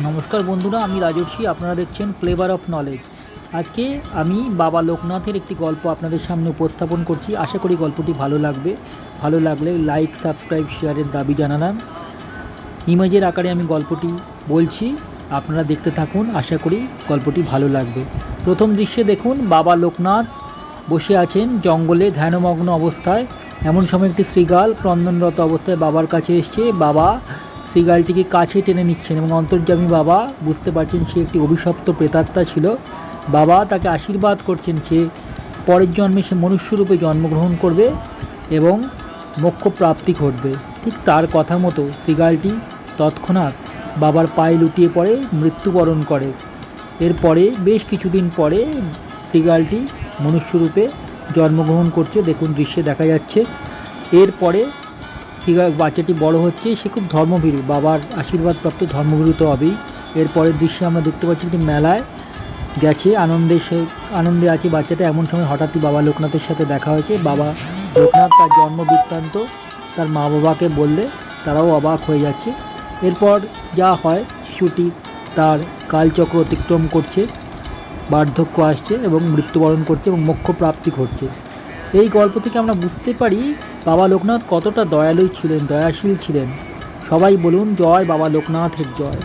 নমস্কার বন্ধুরা, আমি রাজর্ষি। আপনারা দেখছেন ফ্লেভার অফ নলেজ। আজকে আমি বাবা লোকনাথের একটি গল্প আপনাদের সামনে উপস্থাপন করছি। আশা করি গল্পটি ভালো লাগবে। ভালো লাগলে লাইক, সাবস্ক্রাইব, শেয়ারের দাবি জানালাম। ইমেজের আকারে আমি গল্পটি বলছি, আপনারা দেখতে থাকুন। আশা করি গল্পটি ভালো লাগবে। প্রথম দৃশ্যে দেখুন, বাবা লোকনাথ বসে আছেন জঙ্গলে ধ্যানমগ্ন অবস্থায়। এমন সময় একটি শৃগাল ক্রন্দনরত অবস্থায় বাবার কাছে এসছে। বাবা শৃগালটিকে কাছে টেনে নিচ্ছেন এবং অন্তর্যামী বাবা বুঝতে পারছেন সে একটি অভিশপ্ত প্রেতাত্মা ছিল। বাবা তাকে আশীর্বাদ করছেন সে পরের জন্মে সে মনুষ্যরূপে জন্মগ্রহণ করবে এবং মোক্ষ প্রাপ্তি ঘটবে। ঠিক তার কথা মতো শৃগালটি তৎক্ষণাৎ বাবার পায়ে লুটিয়ে পড়ে মৃত্যুবরণ করে। এরপরে বেশ কিছুদিন পরে শৃগালটি মনুষ্যরূপে জন্মগ্রহণ করছে। দেখুন দৃশ্যে দেখা যাচ্ছে। এরপরে বাচ্চাটি বড় হচ্ছে, সে খুব ধর্মভীরু, বাবার আশীর্বাদপ্রাপ্ত ধর্মভীরু তো হবেই। এরপরের দৃশ্যে আমরা দেখতে পাচ্ছি একটি মেলায় গেছে, আনন্দে আছে বাচ্চাটা। এমন সময় হঠাৎই বাবা লোকনাথের সাথে দেখা হয়েছে। বাবা লোকনাথ তার জন্ম বৃত্তান্ত তার মা বাবাকে বললে তারাও অবাক হয়ে যাচ্ছে। এরপর যা হয়, শিশুটি তার কালচক্র অতিক্রম করছে, বার্ধক্য আসছে এবং মৃত্যুবরণ করছে এবং মোক্ষ প্রাপ্তি ঘটছে। এই গল্প থেকে আমরা বুঝতে পারি বাবা লোকনাথ কতটা দয়ালু ছিলেন, দয়াশীল ছিলেন। সবাই বলুন জয় বাবা লোকনাথের জয়।